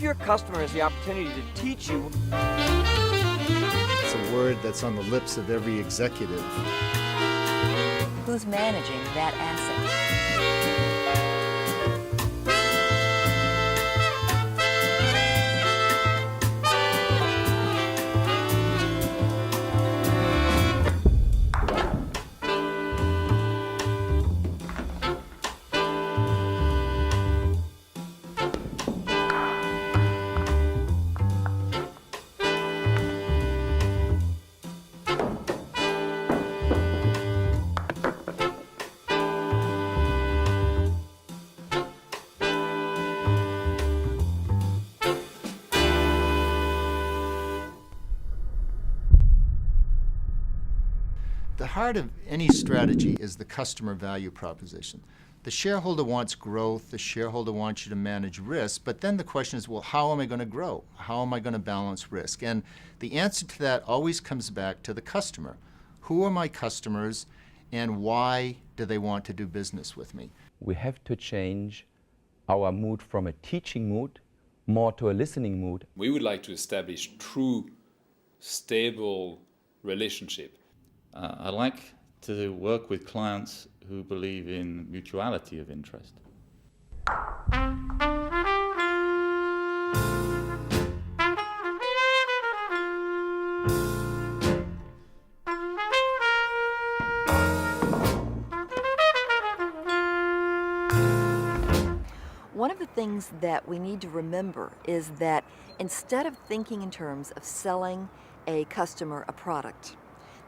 your customers the opportunity to teach you. It's a word that's on the lips of every executive. Who's managing that asset? The heart of any strategy is the customer value proposition. The shareholder wants growth, the shareholder wants you to manage risk, but then the question is, well, how am I going to grow? How am I going to balance risk? And the answer to that always comes back to the customer. Who are my customers and why do they want to do business with me? We have to change our mood from a teaching mood more to a listening mood. We would like to establish true, stable relationship. I like to work with clients who believe in mutuality of interest. One of the things that we need to remember is that instead of thinking in terms of selling a customer a product,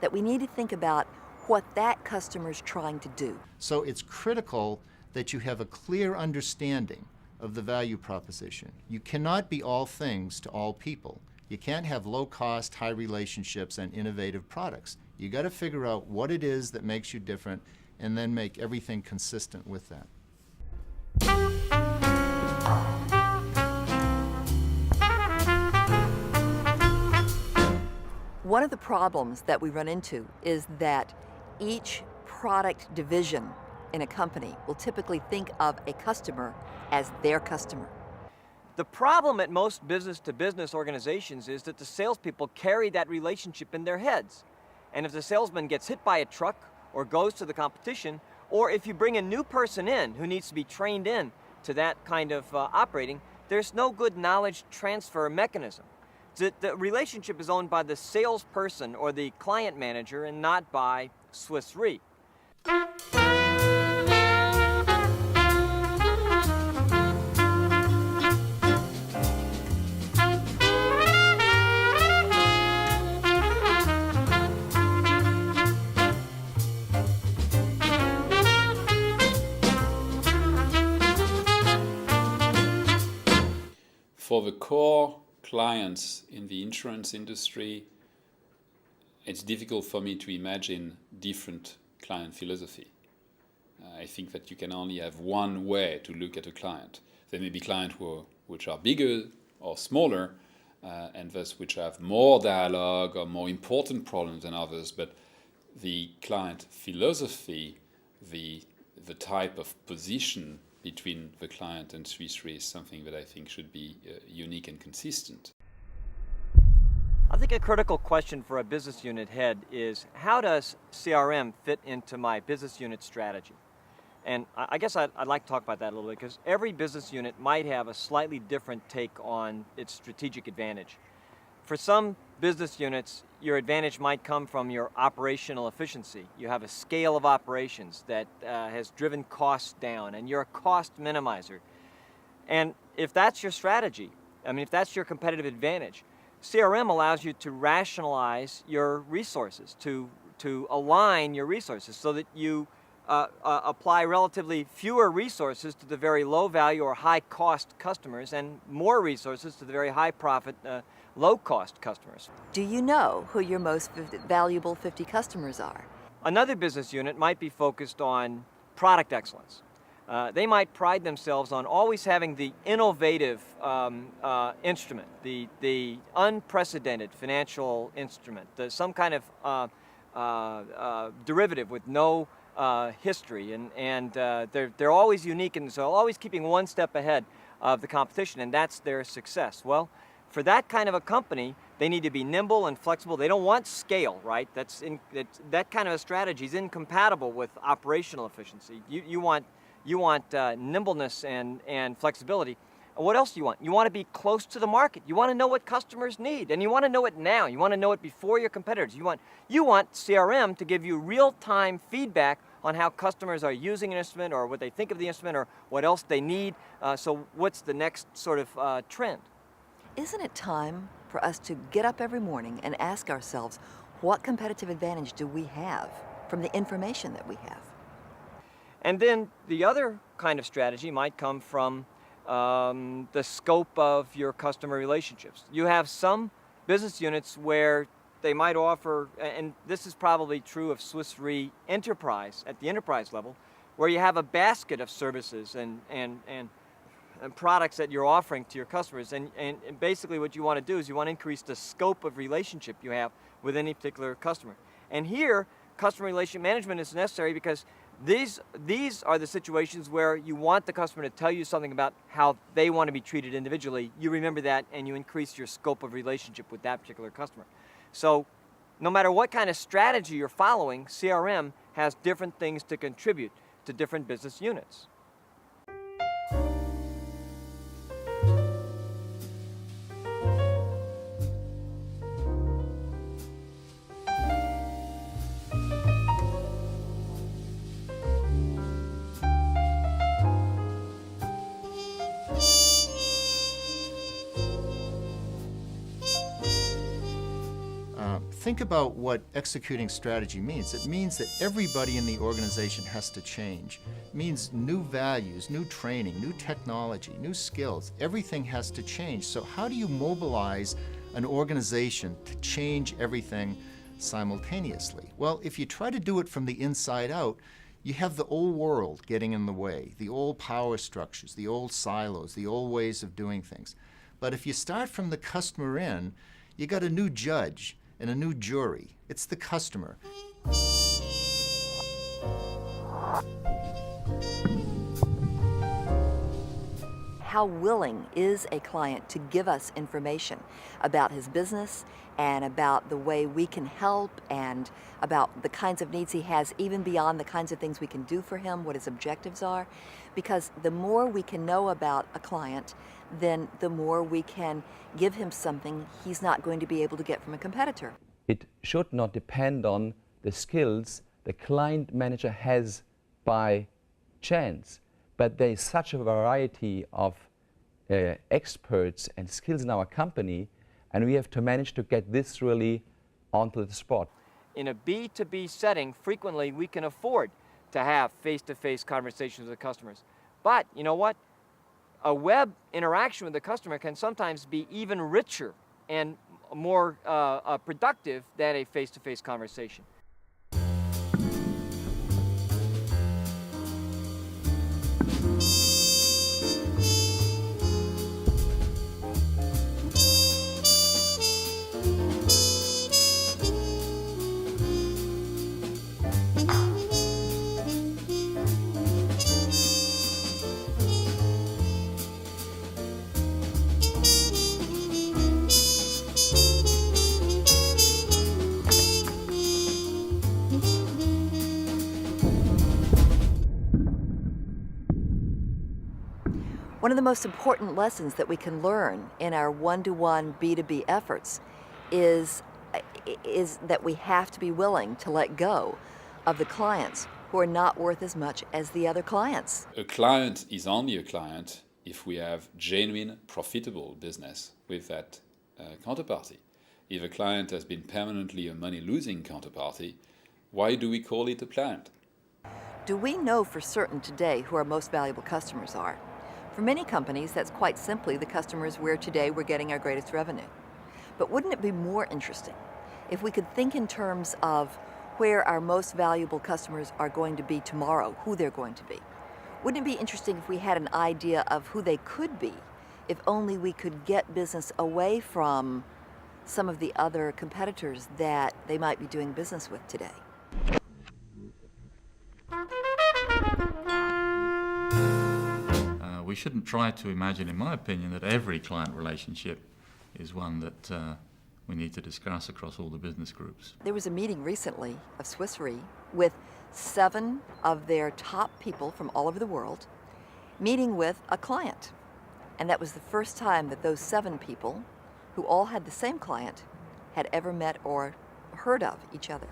that we need to think about what that customer is trying to do. So it's critical that you have a clear understanding of the value proposition. You cannot be all things to all people. You can't have low cost, high relationships, and innovative products. You got to figure out what it is that makes you different and then make everything consistent with that. One of the problems that we run into is that each product division in a company will typically think of a customer as their customer. The problem at most business-to-business organizations is that the salespeople carry that relationship in their heads. And if the salesman gets hit by a truck or goes to the competition, or if you bring a new person in who needs to be trained in to that kind of operating, there's no good knowledge transfer mechanism. The relationship is owned by the salesperson or the client manager and not by Swissre. For the core clients in the insurance industry, it's difficult for me to imagine different client philosophy. I think that you can only have one way to look at a client. There may be clients which are bigger or smaller, and thus which have more dialogue or more important problems than others, but the client philosophy, the type of position between the client and Swissre is something that I think should be unique and consistent. I think a critical question for a business unit head is, how does CRM fit into my business unit strategy? And I guess I'd like to talk about that a little bit, because every business unit might have a slightly different take on its strategic advantage. For some business units, your advantage might come from your operational efficiency. You have a scale of operations that has driven costs down, and you're a cost minimizer. And if that's your strategy, if that's your competitive advantage, CRM allows you to rationalize your resources, to align your resources so that you apply relatively fewer resources to the very low value or high cost customers and more resources to the very high profit, low cost customers. Do you know who your most valuable 50 customers are? Another business unit might be focused on product excellence. They might pride themselves on always having the innovative instrument, the unprecedented financial instrument, some kind of derivative with no history, and they're always unique, and so always keeping one step ahead. of the competition, and that's their success. Well, for that kind of a company, they need to be nimble and flexible. They don't want scale, right? That kind of a strategy is incompatible with operational efficiency. You want nimbleness and flexibility. And what else do you want? You want to be close to the market. You want to know what customers need, and you want to know it now. You want to know it before your competitors. You want CRM to give you real-time feedback on how customers are using an instrument, or what they think of the instrument, or what else they need. So what's the next sort of trend? Isn't it time for us to get up every morning and ask ourselves, what competitive advantage do we have from the information that we have? And then the other kind of strategy might come from the scope of your customer relationships. You have some business units where they might offer, and this is probably true of swissre enterprise, at the enterprise level, where you have a basket of services and products that you're offering to your customers. And basically what you want to do is you want to increase the scope of relationship you have with any particular customer. And here, customer relationship management is necessary because these are the situations where you want the customer to tell you something about how they want to be treated individually. You remember that, and you increase your scope of relationship with that particular customer. So no matter what kind of strategy you're following, CRM has different things to contribute to different business units. Think about what executing strategy means. It means that everybody in the organization has to change. It means new values, new training, new technology, new skills. Everything has to change. So how do you mobilize an organization to change everything simultaneously? Well, if you try to do it from the inside out, you have the old world getting in the way, the old power structures, the old silos, the old ways of doing things. But if you start from the customer in, you got a new judge and a new jury. It's the customer. How willing is a client to give us information about his business and about the way we can help and about the kinds of needs he has, even beyond the kinds of things we can do for him, what his objectives are? Because the more we can know about a client, then the more we can give him something he's not going to be able to get from a competitor. It should not depend on the skills the client manager has by chance, but there is such a variety of experts and skills in our company, and we have to manage to get this really onto the spot. In a B2B setting, frequently we can afford to have face-to-face conversations with customers. But you know what? A web interaction with the customer can sometimes be even richer and more productive than a face-to-face conversation. One of the most important lessons that we can learn in our one-to-one B2B efforts is that we have to be willing to let go of the clients who are not worth as much as the other clients. A client is only a client if we have genuine, profitable business with that counterparty. If a client has been permanently a money-losing counterparty, why do we call it a client? Do we know for certain today who our most valuable customers are? For many companies, that's quite simply the customers where today we're getting our greatest revenue. But wouldn't it be more interesting if we could think in terms of where our most valuable customers are going to be tomorrow, who they're going to be? Wouldn't it be interesting if we had an idea of who they could be, if only we could get business away from some of the other competitors that they might be doing business with today? we shouldn't try to imagine, in my opinion, that every client relationship is one that we need to discuss across all the business groups. There was a meeting recently of swissre with 7 of their top people from all over the world meeting with a client. And that was the first time that those 7 people, who all had the same client, had ever met or heard of each other.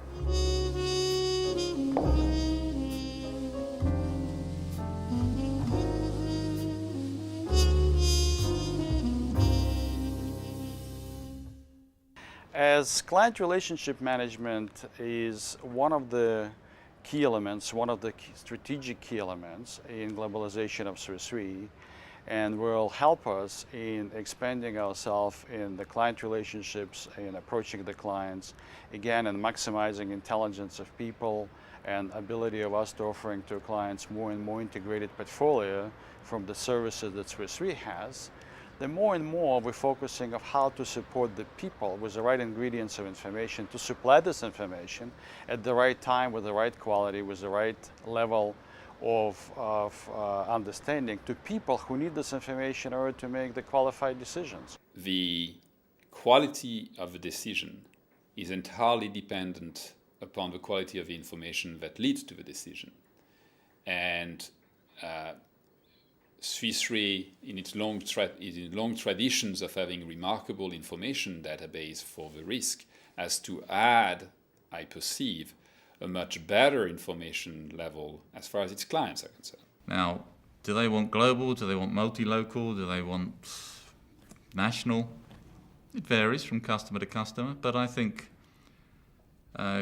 As client relationship management is one of the key elements, one of the strategic key elements in globalization of Swiss Re, and will help us in expanding ourselves in the client relationships, in approaching the clients, again, and maximizing intelligence of people and ability of us to offering to clients more and more integrated portfolio from the services that Swiss Re has. The more and more we're focusing on how to support the people with the right ingredients of information to supply this information at the right time with the right quality, with the right level of understanding to people who need this information in order to make the qualified decisions. The quality of a decision is entirely dependent upon the quality of the information that leads to the decision. And Swiss Re, in its long traditions of having remarkable information database for the risk, has to add, I perceive, a much better information level as far as its clients are concerned. Now, do they want global? Do they want multi-local? Do they want national? It varies from customer to customer, but I think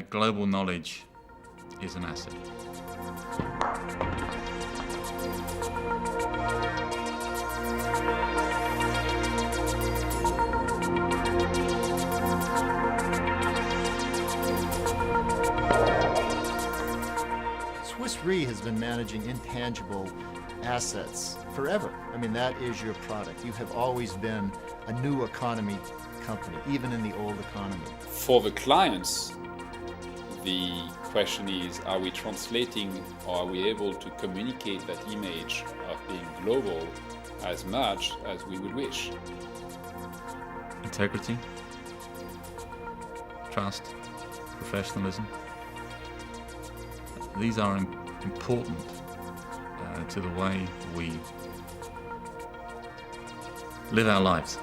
global knowledge is an asset. Swiss Re has been managing intangible assets forever. I mean, that is your product. You have always been a new economy company, even in the old economy. For the clients, the question is, are we translating or are we able to communicate that image of being global as much as we would wish? Integrity, trust, professionalism. These are important to the way we live our lives.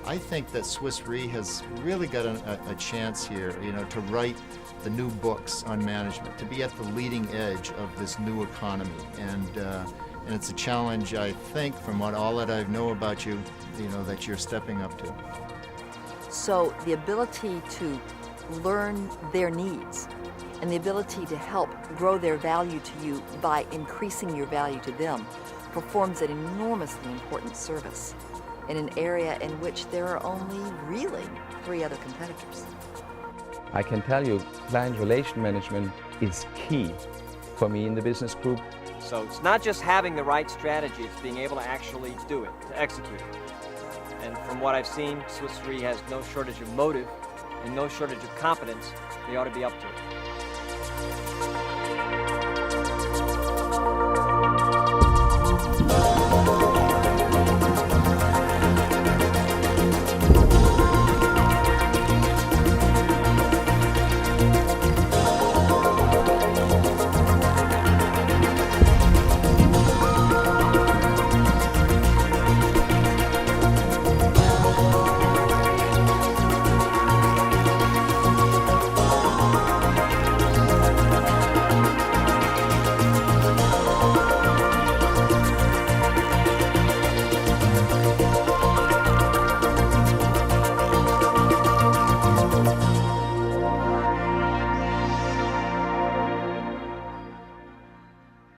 I think that Swiss Re has really got a chance here, to write the new books on management, to be at the leading edge of this new economy. And it's a challenge, I think, from all that I know about you, that you're stepping up to. So the ability to learn their needs and the ability to help grow their value to you by increasing your value to them performs an enormously important service in an area in which there are only really 3 other competitors. I can tell you, client relation management is key for me in the business group. So it's not just having the right strategy, it's being able to actually do it, to execute it. And from what I've seen, Swiss Re has no shortage of motive and no shortage of competence. They ought to be up to it.